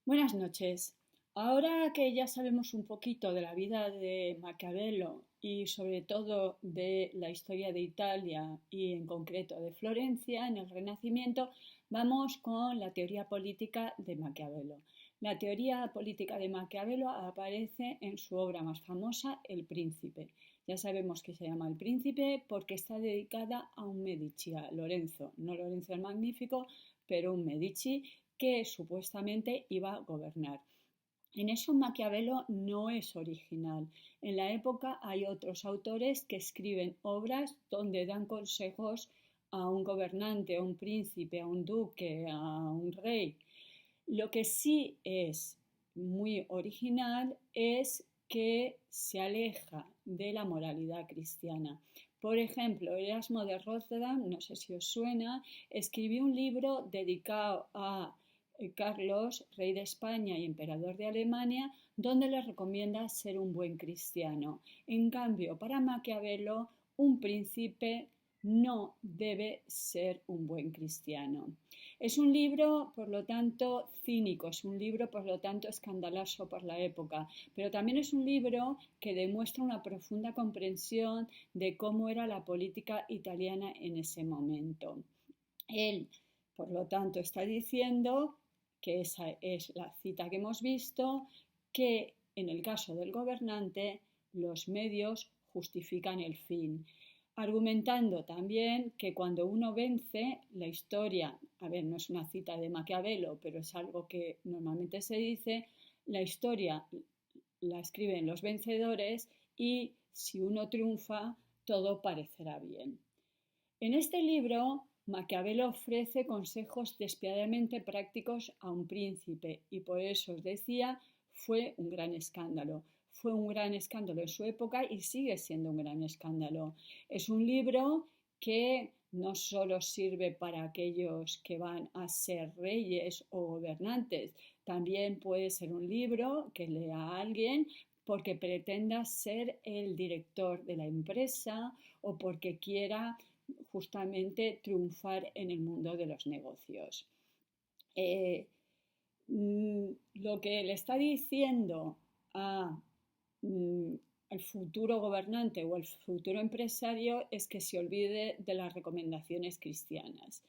Buenas noches. Ahora que ya sabemos un poquito de la vida de Maquiavelo y sobre todo de la historia de Italia y en concreto de Florencia en el Renacimiento, vamos con la teoría política de Maquiavelo. La teoría política de Maquiavelo aparece en su obra más famosa, El Príncipe. Ya sabemos que se llama El Príncipe porque está dedicada a un Medici, a Lorenzo, no Lorenzo el Magnífico, pero un Medici que supuestamente iba a gobernar. En eso Maquiavelo no es original. En la época hay otros autores que escriben obras donde dan consejos a un gobernante, a un príncipe, a un duque, a un rey. Lo que sí es muy original es que se aleja de la moralidad cristiana. Por ejemplo, Erasmo de Rotterdam, no sé si os suena, escribió un libro dedicado a Carlos, rey de España y emperador de Alemania, donde le recomienda ser un buen cristiano. En cambio, para Maquiavelo, un príncipe no debe ser un buen cristiano. Es un libro, por lo tanto, cínico, es un libro, por lo tanto, escandaloso por la época, pero también es un libro que demuestra una profunda comprensión de cómo era la política italiana en ese momento. Él, por lo tanto, está diciendo, que esa es la cita que hemos visto, que en el caso del gobernante los medios justifican el fin, argumentando también que cuando uno vence la historia, a ver, no es una cita de Maquiavelo, pero es algo que normalmente se dice, la historia la escriben los vencedores y si uno triunfa, todo parecerá bien. En este libro, Maquiavelo ofrece consejos despiadadamente prácticos a un príncipe y por eso os decía, fue un gran escándalo. Fue un gran escándalo en su época y sigue siendo un gran escándalo. Es un libro que no solo sirve para aquellos que van a ser reyes o gobernantes, también puede ser un libro que lea a alguien porque pretenda ser el director de la empresa o porque quiera justamente triunfar en el mundo de los negocios. Eh, lo que le está diciendo a, mm, al futuro gobernante o al futuro empresario es que se olvide de las recomendaciones cristianas.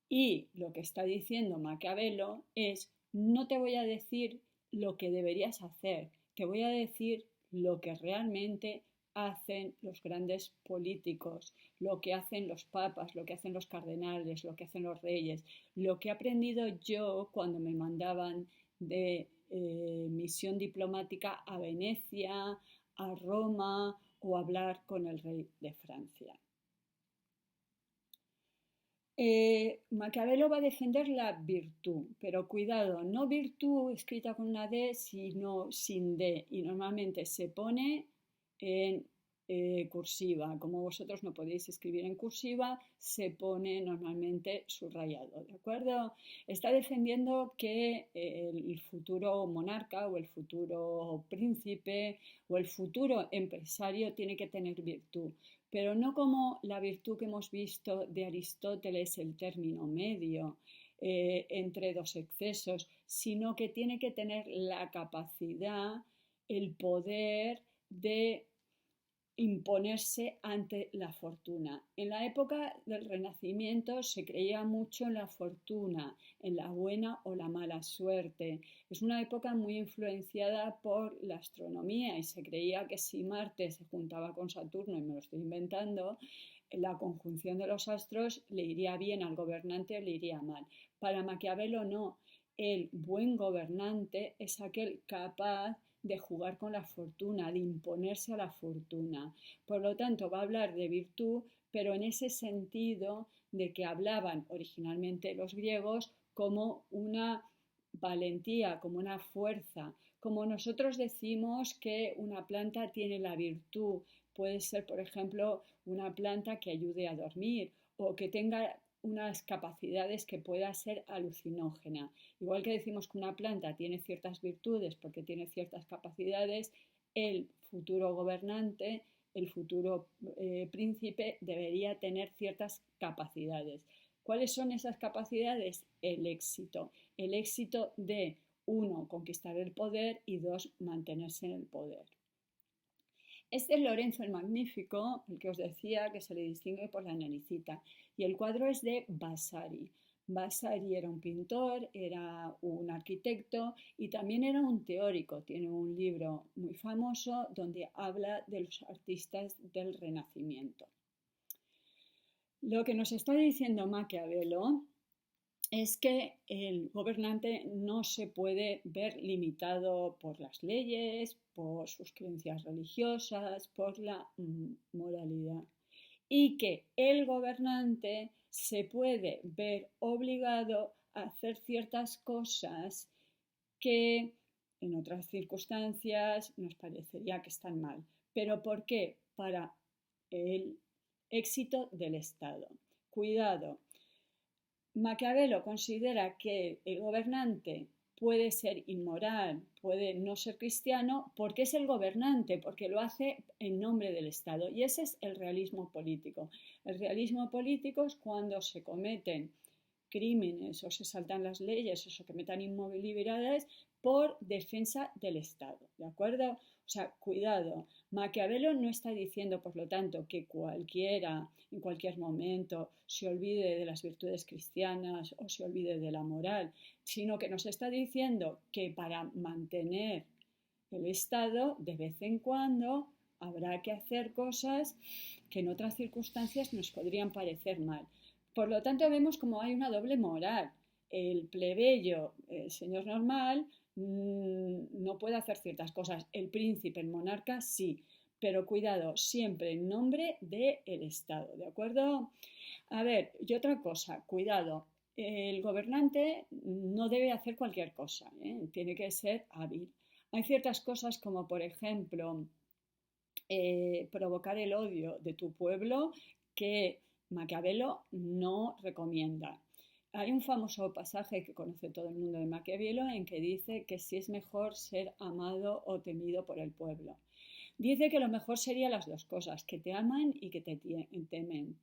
Y lo que está diciendo Maquiavelo es, no te voy a decir lo que deberías hacer, te voy a decir lo que realmente hacen los grandes políticos, lo que hacen los papas, lo que hacen los cardenales, lo que hacen los reyes, lo que he aprendido yo cuando me mandaban de misión diplomática a Venecia, a Roma o a hablar con el rey de Francia. Maquiavelo va a defender la virtud, pero cuidado, no virtud escrita con una D, sino sin D, y normalmente se pone en cursiva. Como vosotros no podéis escribir en cursiva, se pone normalmente subrayado, ¿de acuerdo? Está defendiendo que el futuro monarca o el futuro príncipe o el futuro empresario tiene que tener virtud, pero no como la virtud que hemos visto de Aristóteles, el término medio entre dos excesos, sino que tiene que tener la capacidad, el poder de imponerse ante la fortuna. En la época del Renacimiento se creía mucho en la fortuna, en la buena o la mala suerte. Es una época muy influenciada por la astronomía y se creía que si Marte se juntaba con Saturno, y me lo estoy inventando, la conjunción de los astros le iría bien al gobernante o le iría mal. Para Maquiavelo no. El buen gobernante es aquel capaz de jugar con la fortuna, de imponerse a la fortuna. Por lo tanto, va a hablar de virtud, pero en ese sentido de que hablaban originalmente los griegos como una valentía, como una fuerza. Como nosotros decimos que una planta tiene la virtud, puede ser, por ejemplo, una planta que ayude a dormir o que tenga unas capacidades que pueda ser alucinógena. Igual que decimos que una planta tiene ciertas virtudes porque tiene ciertas capacidades, el futuro gobernante, el futuro príncipe debería tener ciertas capacidades. ¿Cuáles son esas capacidades? El éxito de uno, conquistar el poder y dos, mantenerse en el poder. Este es Lorenzo el Magnífico, el que os decía que se le distingue por la naricita, y el cuadro es de Vasari. Vasari era un pintor, era un arquitecto y también era un teórico. Tiene un libro muy famoso donde habla de los artistas del Renacimiento. Lo que nos está diciendo Maquiavelo es que el gobernante no se puede ver limitado por las leyes, por sus creencias religiosas, por la moralidad. Y que el gobernante se puede ver obligado a hacer ciertas cosas que en otras circunstancias nos parecería que están mal. ¿Pero por qué? Para el éxito del Estado. Cuidado. Maquiavelo considera que el gobernante puede ser inmoral, puede no ser cristiano, porque es el gobernante, porque lo hace en nombre del Estado. Y ese es el realismo político. El realismo político es cuando se cometen crímenes o se saltan las leyes o se cometen inmovilidades por defensa del Estado, ¿de acuerdo? O sea, cuidado, Maquiavelo no está diciendo, por lo tanto, que cualquiera, en cualquier momento, se olvide de las virtudes cristianas o se olvide de la moral, sino que nos está diciendo que para mantener el Estado, de vez en cuando, habrá que hacer cosas que en otras circunstancias nos podrían parecer mal. Por lo tanto, vemos como hay una doble moral. El plebeyo, el señor normal, no puede hacer ciertas cosas. El príncipe, el monarca, sí. Pero cuidado, siempre en nombre del Estado, ¿de acuerdo? A ver, y otra cosa, cuidado. El gobernante no debe hacer cualquier cosa, ¿eh? Tiene que ser hábil. Hay ciertas cosas como, por ejemplo, provocar el odio de tu pueblo que Maquiavelo no recomienda. Hay un famoso pasaje que conoce todo el mundo de Maquiavelo en que dice que si es mejor ser amado o temido por el pueblo. Dice que lo mejor serían las dos cosas, que te aman y que te temen.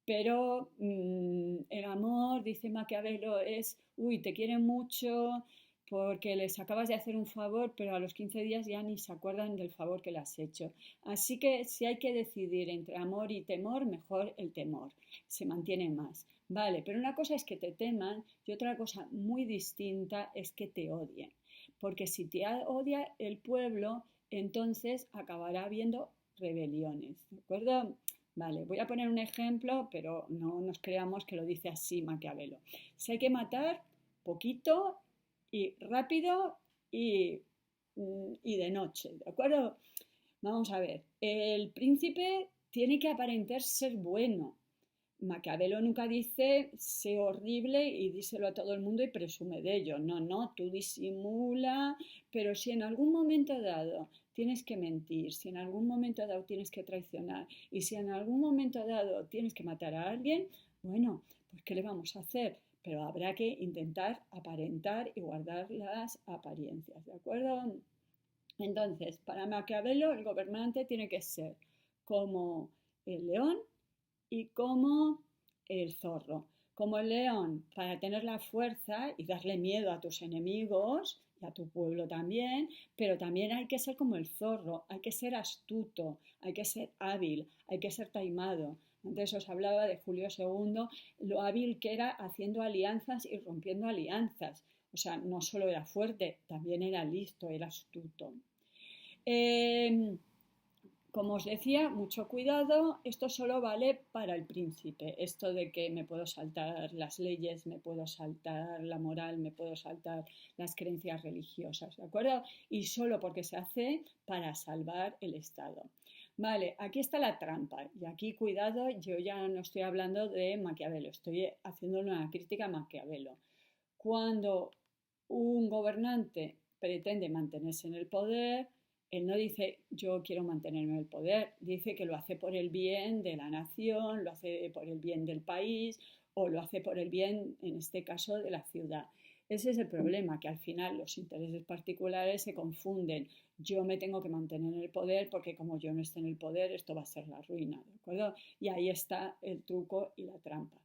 Pero el amor, dice Maquiavelo, es, uy, te quieren mucho porque les acabas de hacer un favor, pero a los 15 días ya ni se acuerdan del favor que le has hecho. Así que si hay que decidir entre amor y temor, mejor el temor, se mantiene más. Vale, pero una cosa es que te teman y otra cosa muy distinta es que te odien. Porque si te odia el pueblo, entonces acabará habiendo rebeliones, ¿de acuerdo? Vale, voy a poner un ejemplo, pero no nos creamos que lo dice así Maquiavelo. Si hay que matar, poquito y rápido y de noche, ¿de acuerdo? Vamos a ver, el príncipe tiene que aparentar ser bueno. Maquiavelo nunca dice sé horrible y díselo a todo el mundo y presume de ello. No, no, tú disimula, pero si en algún momento dado tienes que mentir, si en algún momento dado tienes que traicionar y si en algún momento dado tienes que matar a alguien, bueno, pues ¿qué le vamos a hacer? Pero habrá que intentar aparentar y guardar las apariencias, ¿de acuerdo? Entonces, para Maquiavelo, el gobernante tiene que ser como el león y como el zorro. Como el león, para tener la fuerza y darle miedo a tus enemigos y a tu pueblo también, pero también hay que ser como el zorro, hay que ser astuto, hay que ser hábil, hay que ser taimado. Antes os hablaba de Julio II, lo hábil que era haciendo alianzas y rompiendo alianzas. O sea, no solo era fuerte, también era listo, era astuto. Como os decía, mucho cuidado, esto solo vale para el príncipe, esto de que me puedo saltar las leyes, me puedo saltar la moral, me puedo saltar las creencias religiosas, ¿de acuerdo? Y solo porque se hace para salvar el Estado. Vale, aquí está la trampa y aquí cuidado, yo ya no estoy hablando de Maquiavelo, estoy haciendo una crítica a Maquiavelo. Cuando un gobernante pretende mantenerse en el poder, él no dice yo quiero mantenerme en el poder, dice que lo hace por el bien de la nación, lo hace por el bien del país o lo hace por el bien, en este caso, de la ciudad. Ese es el problema, que al final los intereses particulares se confunden. Yo me tengo que mantener en el poder porque como yo no esté en el poder, esto va a ser la ruina, ¿de acuerdo? Y ahí está el truco y la trampa.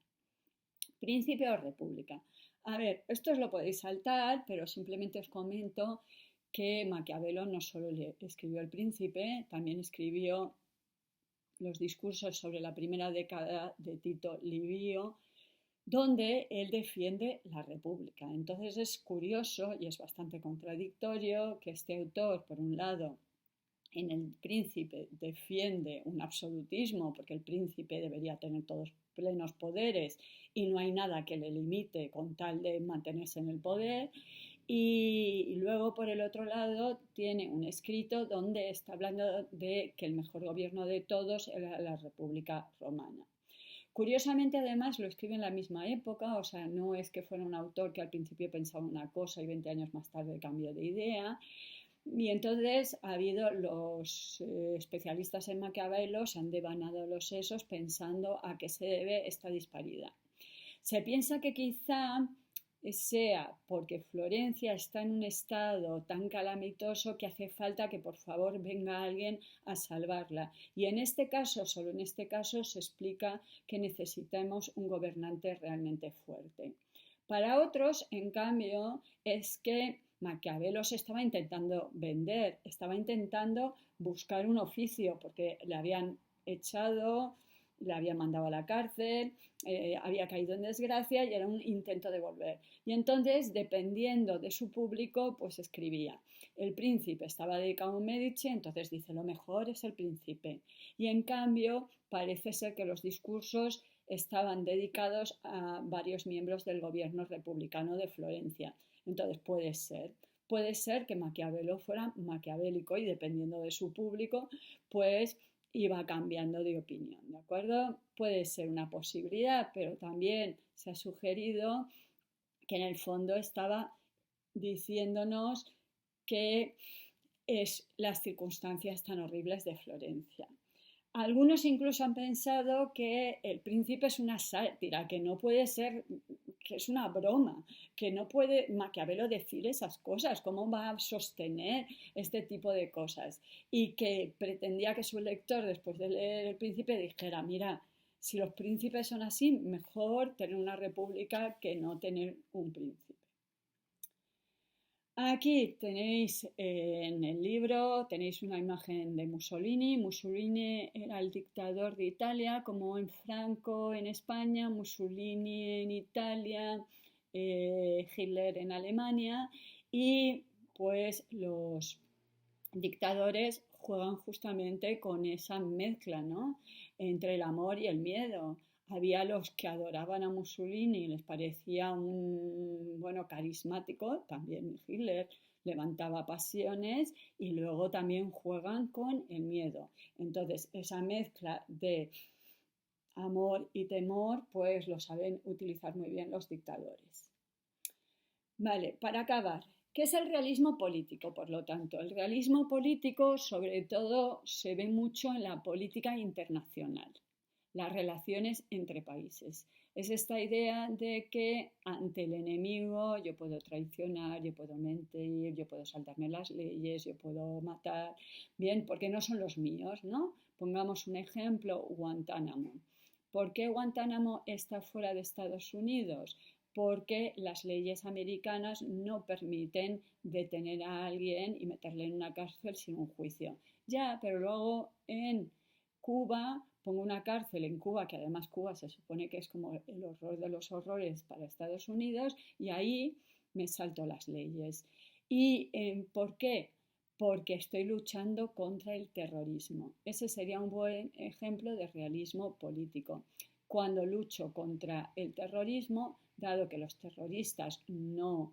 Príncipe o república. A ver, esto os lo podéis saltar, pero simplemente os comento que Maquiavelo no solo escribió El Príncipe, también escribió los discursos sobre la primera década de Tito Livio, donde él defiende la República. Entonces es curioso y es bastante contradictorio que este autor, por un lado, en El Príncipe defiende un absolutismo, porque el príncipe debería tener todos plenos poderes y no hay nada que le limite con tal de mantenerse en el poder. Y luego, por el otro lado, tiene un escrito donde está hablando de que el mejor gobierno de todos era la República Romana. Curiosamente, además, lo escribe en la misma época, o sea, no es que fuera un autor que al principio pensaba una cosa y 20 años más tarde cambió de idea. Y entonces ha habido los especialistas en Maquiavelo, se han devanado los sesos pensando a qué se debe esta disparidad. Se piensa que quizá sea porque Florencia está en un estado tan calamitoso que hace falta que por favor venga alguien a salvarla. Y en este caso, solo en este caso, se explica que necesitamos un gobernante realmente fuerte. Para otros, en cambio, es que Maquiavelo se estaba intentando vender, estaba intentando buscar un oficio porque le habían echado, le habían mandado a la cárcel, había caído en desgracia y era un intento de volver. Y entonces, dependiendo de su público, pues escribía. El Príncipe estaba dedicado a un Medici, entonces dice, lo mejor es El Príncipe. Y en cambio, parece ser que los discursos estaban dedicados a varios miembros del gobierno republicano de Florencia. Entonces puede ser que Maquiavelo fuera maquiavélico y dependiendo de su público, pues iba cambiando de opinión, ¿de acuerdo? Puede ser una posibilidad, pero también se ha sugerido que en el fondo estaba diciéndonos que es las circunstancias tan horribles de Florencia. Algunos incluso han pensado que El Príncipe es una sátira, que no puede ser, que es una broma, que no puede Maquiavelo decir esas cosas, cómo va a sostener este tipo de cosas. Y que pretendía que su lector, después de leer El Príncipe, dijera, mira, si los príncipes son así, mejor tener una república que no tener un príncipe. Aquí tenéis en el libro, tenéis una imagen de Mussolini. Mussolini era el dictador de Italia, como en Franco en España, Mussolini en Italia, Hitler en Alemania. Y pues los dictadores juegan justamente con esa mezcla, ¿no? Entre el amor y el miedo. Había los que adoraban a Mussolini y les parecía un, bueno, carismático, también Hitler levantaba pasiones y luego también juegan con el miedo. Entonces, esa mezcla de amor y temor, pues lo saben utilizar muy bien los dictadores. Vale, para acabar, ¿qué es el realismo político? Por lo tanto, el realismo político sobre todo se ve mucho en la política internacional, las relaciones entre países. Es esta idea de que ante el enemigo yo puedo traicionar, yo puedo mentir, yo puedo saltarme las leyes, yo puedo matar, bien, porque no son los míos, ¿no? Pongamos un ejemplo, Guantánamo. ¿Por qué Guantánamo está fuera de Estados Unidos? Porque las leyes americanas no permiten detener a alguien y meterle en una cárcel sin un juicio. Ya, pero luego en Cuba, pongo una cárcel en Cuba, que además Cuba se supone que es como el horror de los horrores para Estados Unidos, y ahí me salto las leyes. ¿Y por qué? Porque estoy luchando contra el terrorismo. Ese sería un buen ejemplo de realismo político. Cuando lucho contra el terrorismo, dado que los terroristas no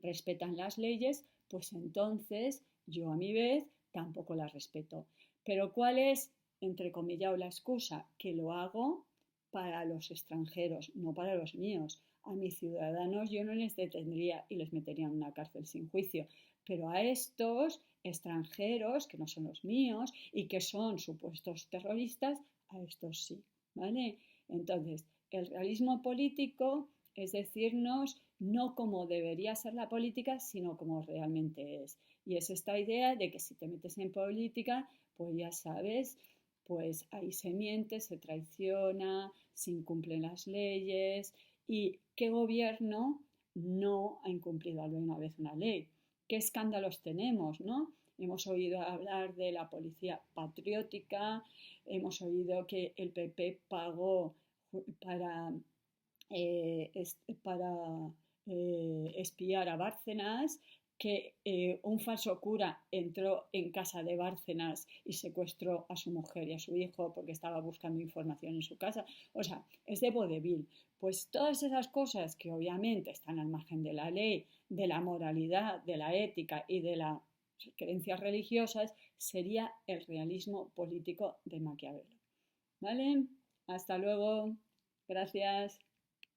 respetan las leyes, pues entonces yo a mi vez tampoco las respeto. Pero ¿cuál es, entre comillas, la excusa? Que lo hago para los extranjeros, no para los míos. A mis ciudadanos yo no les detendría y les metería en una cárcel sin juicio, pero a estos extranjeros, que no son los míos y que son supuestos terroristas, a estos sí, ¿vale? Entonces, el realismo político es decirnos no cómo debería ser la política, sino cómo realmente es. Y es esta idea de que si te metes en política, pues ya sabes, pues ahí se miente, se traiciona, se incumplen las leyes ¿Y qué gobierno no ha incumplido alguna vez una ley? ¿Qué escándalos tenemos, no? Hemos oído hablar de la policía patriótica, hemos oído que el PP pagó para, para espiar a Bárcenas, que un falso cura entró en casa de Bárcenas y secuestró a su mujer y a su hijo porque estaba buscando información en su casa. O sea, es de vodevil. Pues todas esas cosas que obviamente están al margen de la ley, de la moralidad, de la ética y de las creencias religiosas, sería el realismo político de Maquiavelo. ¿Vale? Hasta luego. Gracias.